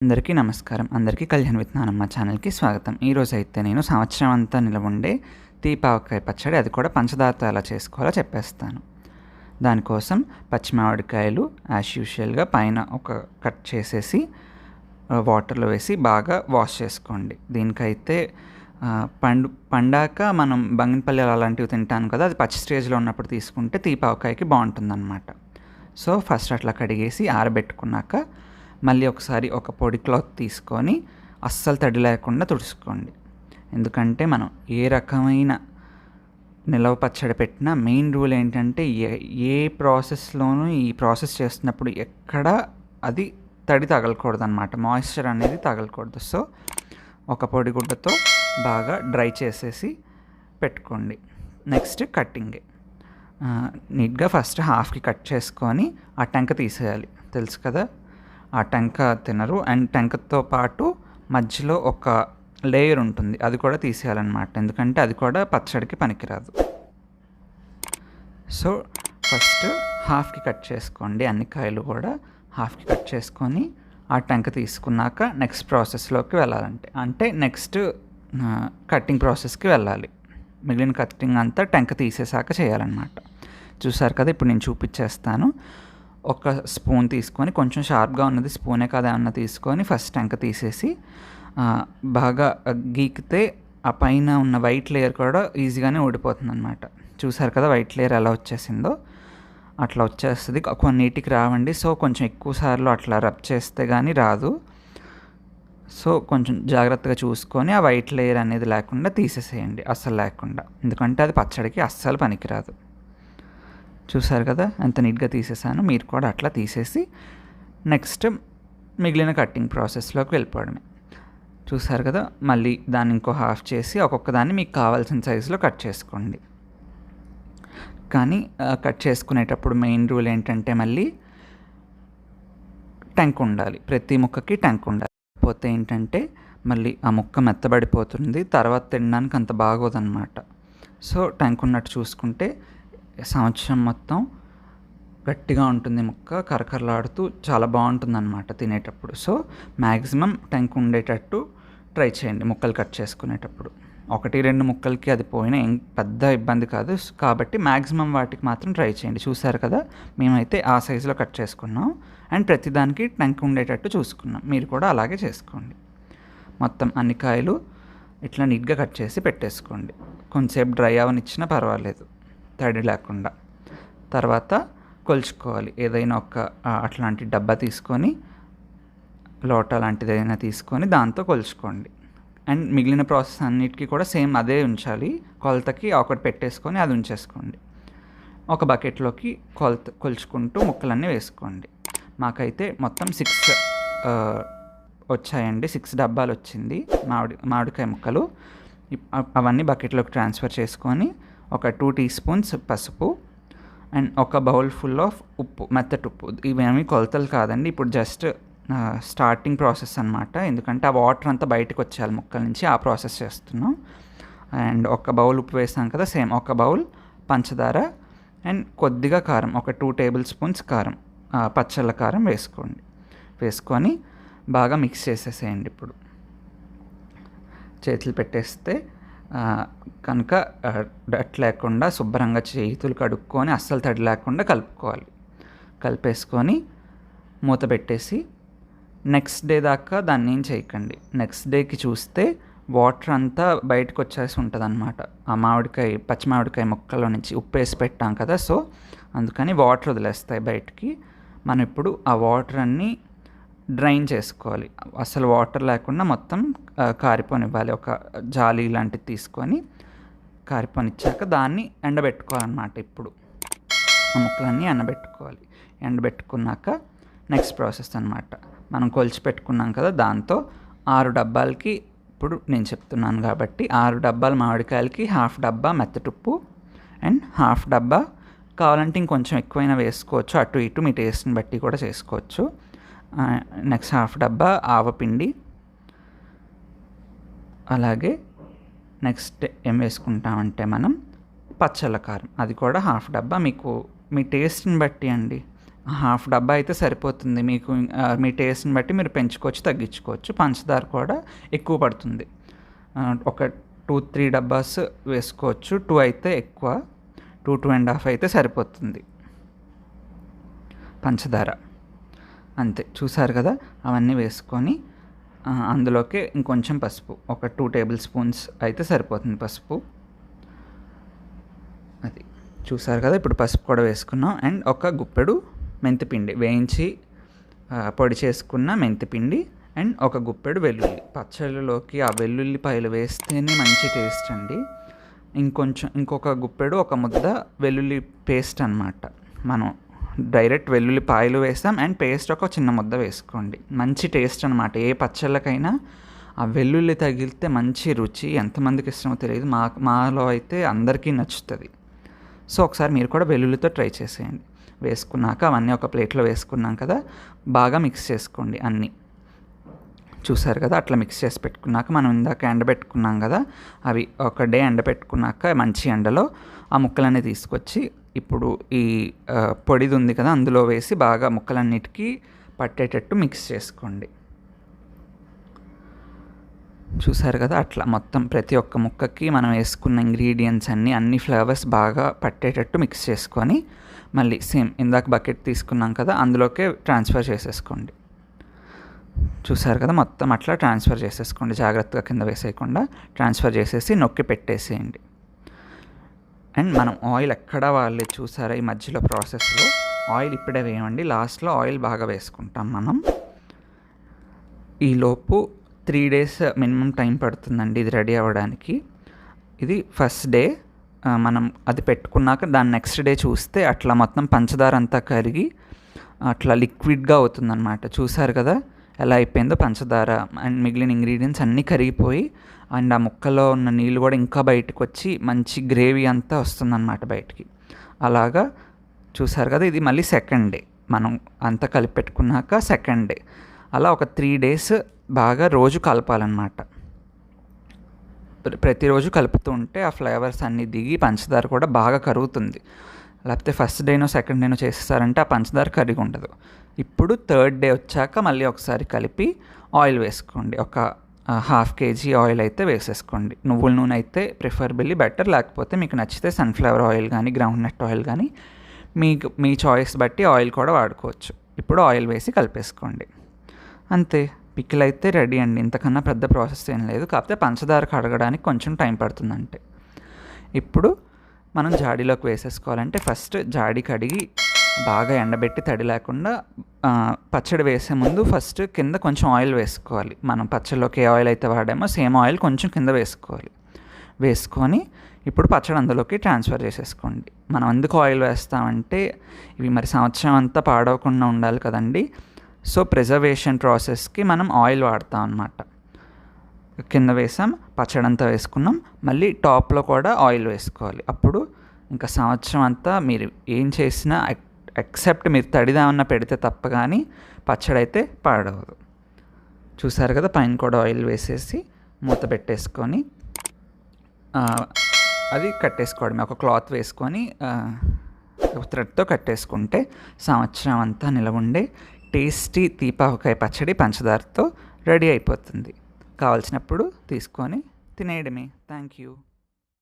అందరికీ నమస్కారం. అందరికీ కళ్యాణ్ విత్ నానమ్మ ఛానల్‌కి స్వాగతం. ఈరోజైతే నేను సంవత్సరం అంతా నిలవుండే తీపావకాయ పచ్చడి, అది కూడా పంచదారతో ఎలా చేసుకోవాలో చెప్పేస్తాను. దానికోసం పచ్చి మామిడికాయలు యాజ్ యూజువల్‌గా పైన ఒక కట్ చేసేసి వాటర్‌లో వేసి బాగా వాష్ చేసుకోండి. దీనికైతే పండాక మనం బంగినపల్లి అలాంటివి తింటాం కదా, అది పచ్చి స్టేజ్‌లో ఉన్నప్పుడు తీసుకుంటే తీపావకాయకి బాగుంటుందన్నమాట. సో ఫస్ట్ అట్లా కడిగేసి ఆరబెట్టుకున్నాక మళ్ళీ ఒకసారి ఒక పొడి క్లాత్ తీసుకొని అస్సలు తడి లేకుండా తుడుచుకోండి. ఎందుకంటే మనం ఏ రకమైన నిలవ పచ్చడి పెట్టినా మెయిన్ రూల్ ఏంటంటే ఏ ప్రాసెస్లోనూ ఈ ప్రాసెస్ చేస్తున్నప్పుడు ఎక్కడ అది తడి తగలకూడదు అనమాట, మాయిశ్చర్ అనేది తగలకూడదు. సో ఒక పొడి గుడ్డతో బాగా డ్రై చేసేసి పెట్టుకోండి. నెక్స్ట్ కట్టింగ్ నీట్గా ఫస్ట్ హాఫ్కి కట్ చేసుకొని ఆ టెంక తీసేయాలి. తెలుసు కదా, ఆ టెంక తినరు. అండ్ టెంకతో పాటు మధ్యలో ఒక లేయర్ ఉంటుంది, అది కూడా తీసేయాలన్నమాట, ఎందుకంటే అది కూడా పచ్చడికి పనికిరాదు. సో ఫస్ట్ హాఫ్కి కట్ చేసుకోండి, అన్ని కాయలు కూడా హాఫ్కి కట్ చేసుకొని ఆ టెంక తీసుకున్నాక నెక్స్ట్ ప్రాసెస్లోకి వెళ్ళాలంటే నెక్స్ట్ కట్టింగ్ ప్రాసెస్కి వెళ్ళాలి. మిగిలిన కట్టింగ్ అంతా టెంక తీసేసాక చేయాలన్నమాట. చూసారు కదా, ఇప్పుడు నేను చూపించేస్తాను. ఒక స్పూన్ తీసుకొని, కొంచెం షార్ప్గా ఉన్నది స్పూనే కదా ఏమన్నా తీసుకొని ఫస్ట్ టెంక తీసేసి బాగా గీకితే ఆ పైన ఉన్న వైట్ లేయర్ కూడా ఈజీగానే ఊడిపోతుంది అనమాట. చూసారు కదా వైట్ లేయర్ ఎలా వచ్చేసిందో, అట్లా వచ్చేస్తుంది. కొన్నిటికి రావండి, సో కొంచెం ఎక్కువ సార్లు అట్లా రబ్ చేస్తే కానీ రాదు. సో కొంచెం జాగ్రత్తగా చూసుకొని ఆ వైట్ లేయర్ అనేది లేకుండా తీసేసేయండి, అస్సలు లేకుండా, ఎందుకంటే అది పచ్చడికి అస్సలు పనికిరాదు. చూసారు కదా ఎంత నీట్గా తీసేసాను. మీరు కూడా అట్లా తీసేసి నెక్స్ట్ మిగిలిన కట్టింగ్ ప్రాసెస్లోకి వెళ్ళిపోవడమే. చూసారు కదా, మళ్ళీ దాన్ని ఇంకో హాఫ్ చేసి ఒక్కొక్క దాన్ని మీకు కావాల్సిన సైజులో కట్ చేసుకోండి. కానీ కట్ చేసుకునేటప్పుడు మెయిన్ రూల్ ఏంటంటే మళ్ళీ టెంక్ ఉండాలి, ప్రతి ముక్కకి టెంక్ ఉండాలి. పోతే ఏంటంటే మళ్ళీ ఆ ముక్క మెత్తబడిపోతుంది, తర్వాత తినడానికి అంత బాగోదన్నమాట. సో టెంక్ ఉన్నట్టు చూసుకుంటే సంవత్సరం మొత్తం గట్టిగా ఉంటుంది ముక్క, కరకరలాడుతూ చాలా బాగుంటుంది అన్నమాట తినేటప్పుడు. సో మ్యాక్సిమం టెంక్ ఉండేటట్టు ట్రై చేయండి ముక్కలు కట్ చేసుకునేటప్పుడు. 1-2 ముక్కలకి అది పోయినా ఏం పెద్ద ఇబ్బంది కాదు, కాబట్టి మ్యాక్సిమం వాటికి మాత్రం ట్రై చేయండి. చూసారు కదా, మేమైతే ఆ సైజులో కట్ చేసుకున్నాం అండ్ ప్రతిదానికి టెంక్ ఉండేటట్టు చూసుకున్నాం. మీరు కూడా అలాగే చేసుకోండి. మొత్తం అన్ని కాయలు ఇట్లా నీట్గా కట్ చేసి పెట్టేసుకోండి. కొంచెంసేపు డ్రై అవనిచ్చినా పర్వాలేదు, తడి లేకుండా. తర్వాత కొలుచుకోవాలి. ఏదైనా ఒక అట్లాంటి డబ్బా తీసుకొని, లోటా లాంటిది ఏదైనా తీసుకొని దాంతో కొలుచుకోండి. అండ్ మిగిలిన ప్రాసెస్ అన్నిటికీ కూడా సేమ్ అదే ఉంచాలి. కొలతకి ఒకటి పెట్టేసుకొని అది ఉంచేసుకోండి. ఒక బకెట్లోకి కొలుచుకుంటూ ముక్కలన్నీ వేసుకోండి. మాకైతే మొత్తం 6 వచ్చాయండి, 6 డబ్బాలు వచ్చింది మామిడికాయ ముక్కలు. అవన్నీ బకెట్లోకి ట్రాన్స్ఫర్ చేసుకొని ఒక 2 టీ స్పూన్స్ పసుపు అండ్ ఒక బౌల్ ఫుల్ ఆఫ్ ఉప్పు, మెత్తటి ఉప్పు. ఇవేమీ కొలతలు కాదండి, ఇప్పుడు జస్ట్ స్టార్టింగ్ ప్రాసెస్ అనమాట, ఎందుకంటే ఆ వాటర్ అంతా బయటకు వచ్చేయాలి ముక్కల నుంచి, ఆ ప్రాసెస్ చేస్తున్నాం. అండ్ ఒక బౌల్ ఉప్పు వేసాం కదా, సేమ్ ఒక బౌల్ పంచదార అండ్ కొద్దిగా కారం, ఒక 2 టేబుల్ స్పూన్స్ కారం, పచ్చళ్ళ కారం వేసుకొని బాగా మిక్స్ చేసేసేయండి. ఇప్పుడు చేతులు పెట్టేస్తే కనుక డట్ లేకుండా శుభ్రంగా చేతులు కడుక్కొని అస్సలు తడి లేకుండా కలిపేసుకొని మూత పెట్టేసి నెక్స్ట్ డే దాకా దాన్ని ఏం చేయకండి. నెక్స్ట్ డేకి చూస్తే వాటర్ అంతా బయటకు వచ్చేసి ఉంటుంది అనమాట, ఆ పచ్చి మామిడికాయ ముక్కలో నుంచి. ఉప్పు వేసి పెట్టాం కదా, సో అందుకని వాటర్ వదిలేస్తాయి బయటికి. మనం ఇప్పుడు ఆ వాటర్ అన్నీ డ్రైన్ చేసుకోవాలి, అసలు వాటర్ లేకుండా మొత్తం కారిపోనివ్వాలి. ఒక జాలి లాంటిది తీసుకొని కారిపోనిచ్చాక దాన్ని ఎండబెట్టుకోవాలన్నమాట. ఇప్పుడు ఆ ముక్కలన్నీ ఎండబెట్టుకున్నాక నెక్స్ట్ ప్రాసెస్ అనమాట. మనం కొలిచి పెట్టుకున్నాం కదా, దాంతో 6 డబ్బాలకి, ఇప్పుడు నేను చెప్తున్నాను కాబట్టి 6 డబ్బాల మామిడికాయలకి హాఫ్ డబ్బా మెత్తటుప్పు అండ్ హాఫ్ డబ్బా, కావాలంటే ఇంకొంచెం ఎక్కువైనా వేసుకోవచ్చు, అటు ఇటు మీ టేస్ట్ని బట్టి కూడా చేసుకోవచ్చు. నెక్స్ట్ హాఫ్ డబ్బా ఆవపిండి, అలాగే నెక్స్ట్ ఏం వేసుకుంటామంటే మనం పచ్చళ్ళ కారం, అది కూడా హాఫ్ డబ్బా. మీకు మీ టేస్ట్ని బట్టి అండి, హాఫ్ డబ్బా అయితే సరిపోతుంది. మీకు మీ టేస్ట్‌ని బట్టి మీరు పెంచుకోవచ్చు, తగ్గించుకోవచ్చు. పంచదార కూడా ఎక్కువ పడుతుంది. ఒక 2, 3 డబ్బాస్ వేసుకోవచ్చు. 2 అయితే ఎక్కువ. 2, 2.5 అయితే సరిపోతుంది పంచదార. అంతే, చూసారు కదా. అవన్నీ వేసుకొని అందులోకి ఇంకొంచెం పసుపు, ఒక 2 టేబుల్ స్పూన్స్ అయితే సరిపోతుంది పసుపు. అది చూసారు కదా. ఇప్పుడు పసుపు కూడా వేసుకున్నాం. అండ్ ఒక గుప్పెడు మెంతిపిండి, వేయించి పొడి చేసుకున్న మెంతిపిండి. అండ్ ఒక గుప్పెడు వెల్లుల్లి. పచ్చళ్ళలోకి ఆ వెల్లుల్లిపాయలు వేస్తేనే మంచి టేస్ట్ అండి. ఇంకొక గుప్పెడు, ఒక ముద్ద వెల్లుల్లి పేస్ట్ అనమాట. మనం డైరెక్ట్ వెల్లుల్లిపాయలు వేస్తాం అండ్ పేస్ట్ ఒక చిన్న ముద్ద వేసుకోండి. మంచి టేస్ట్ అనమాట. ఏ పచ్చళ్ళకైనా ఆ వెల్లుల్లి తగిలితే మంచి రుచి. ఎంతమందికి ఇష్టమో తెలియదు, మాలో అయితే అందరికీ నచ్చుతుంది. సో ఒకసారి మీరు కూడా వెల్లుల్లితో ట్రై చేసేయండి. వేసుకున్నాక అవన్నీ ఒక ప్లేట్లో వేసుకున్నాం కదా, బాగా మిక్స్ చేసుకోండి అన్నీ. చూసారు కదా, అట్లా మిక్స్ చేసి పెట్టుకున్నాక మనం ఇందాక ఎండబెట్టుకున్నాం కదా, అవి ఒక డే ఎండబెట్టుకున్నాక మంచి ఎండలో ఆ ముక్కలన్నీ తీసుకొచ్చి ఇప్పుడు ఈ పొడిది ఉంది కదా అందులో వేసి బాగా ముక్కలన్నిటికీ పట్టేటట్టు మిక్స్ చేసుకోండి. చూసారు కదా, అట్లా మొత్తం ప్రతి ఒక్క ముక్కకి మనం వేసుకున్న ఇంగ్రీడియంట్స్ అన్ని ఫ్లేవర్స్ బాగా పట్టేటట్టు మిక్స్ చేసుకొని మళ్ళీ సేమ్ ఇందాక బకెట్ తీసుకున్నాం కదా అందులోకే ట్రాన్స్ఫర్ చేసేసుకోండి. చూసారు కదా, మొత్తం అట్లా ట్రాన్స్ఫర్ చేసేసుకోండి. జాగ్రత్తగా కింద వేసేయకుండా ట్రాన్స్ఫర్ చేసేసి నొక్కి పెట్టేసేయండి. అండ్ మనం ఆయిల్ ఎక్కడ వాళ్ళే చూసారా, ఈ మధ్యలో ప్రాసెస్లో ఆయిల్ ఇప్పుడే వేయండి, లాస్ట్లో ఆయిల్ బాగా వేసుకుంటాం మనం. ఈలోపు 3 days మినిమం టైం పడుతుందండి ఇది రెడీ అవ్వడానికి. ఇది ఫస్ట్ డే మనం అది పెట్టుకున్నాక దాని నెక్స్ట్ డే చూస్తే అట్లా మొత్తం పంచదార అంతా కరిగి అట్లా లిక్విడ్గా అవుతుందన్నమాట. చూసారు కదా ఎలా అయిపోయిందో పంచదార అండ్ మిగిలిన ఇంగ్రీడియంట్స్ అన్నీ కరిగిపోయి అండ్ ఆ ముక్కలో ఉన్న నీళ్ళు కూడా ఇంకా బయటకు వచ్చి మంచి గ్రేవీ అంతా వస్తుందన్నమాట బయటికి. అలాగా చూసారు కదా. ఇది మళ్ళీ సెకండ్ డే మనం అంతా కలిపి పెట్టుకున్నాక సెకండ్ డే అలా ఒక 3 days బాగా రోజు కలపాలన్నమాట. ప్రతిరోజు కలుపుతూ ఉంటే ఆ ఫ్లేవర్స్ అన్నీ దిగి పంచదార కూడా బాగా కరుగుతుంది. లేకపోతే ఫస్ట్ డేనో సెకండ్ డేనో చేసేసారంటే ఆ పంచదార కరిగి ఉండదు. ఇప్పుడు 3rd day వచ్చాక మళ్ళీ ఒకసారి కలిపి ఆయిల్ వేసుకోండి. ఒక 1/2 kg ఆయిల్ అయితే వేసేసుకోండి. నువ్వుల నూనె అయితే ప్రిఫరబుల్లీ బెటర్, లేకపోతే మీకు నచ్చితే సన్ఫ్లవర్ ఆయిల్ కానీ గ్రౌండ్ నట్ ఆయిల్ కానీ మీ చాయిస్ బట్టి ఆయిల్ కూడా వాడుకోవచ్చు. ఇప్పుడు ఆయిల్ వేసి కలిపేసుకోండి. అంతే, పికిల్ అయితే రెడీ అండి. ఇంతకన్నా పెద్ద ప్రాసెస్ ఏం లేదు, కాకపోతే పంచదార కడగడానికి కొంచెం టైం పడుతుందంటే. ఇప్పుడు మనం జాడీలోకి వేసేసుకోవాలంటే ఫస్ట్ జాడీ కడిగి బాగా ఎండబెట్టి తడి లేకుండా పచ్చడి వేసే ముందు ఫస్ట్ కింద కొంచెం ఆయిల్ వేసుకోవాలి. మనం పచ్చడిలోకి ఏ ఆయిల్ అయితే వాడామో సేమ్ ఆయిల్ కొంచెం కింద వేసుకోవాలి. వేసుకొని ఇప్పుడు పచ్చడి అందులోకి ట్రాన్స్ఫర్ చేసేసుకోండి. మనం ఎందుకు ఆయిల్ వేస్తామంటే ఇవి మరి సంవత్సరం అంతా పాడవకుండా ఉండాలి కదండి. సో ప్రిజర్వేషన్ ప్రాసెస్కి మనం ఆయిల్ వాడతాం అన్నమాట. కింద వేసాం, పచ్చడి అంతా వేసుకున్నాం, మళ్ళీ టాప్లో కూడా ఆయిల్ వేసుకోవాలి. అప్పుడు ఇంకా సంవత్సరం అంతా మీరు ఏం చేసినా ఎక్సెప్ట్ మీరు తడిదామన్నా పెడితే తప్ప కానీ పచ్చడి అయితే పాడవదు. చూసారు కదా, పైన కూడా ఆయిల్ వేసేసి మూత పెట్టేసుకొని అది కట్టేసుకోవడమే. ఒక క్లాత్ వేసుకొని థ్రెడ్తో కట్టేసుకుంటే సంవత్సరం అంతా నిలవుండే టేస్టీ తీపావకాయ పచ్చడి పంచదారతో రెడీ అయిపోతుంది. కావాల్సినప్పుడు తీసుకొని తినేయడమే. Thank you.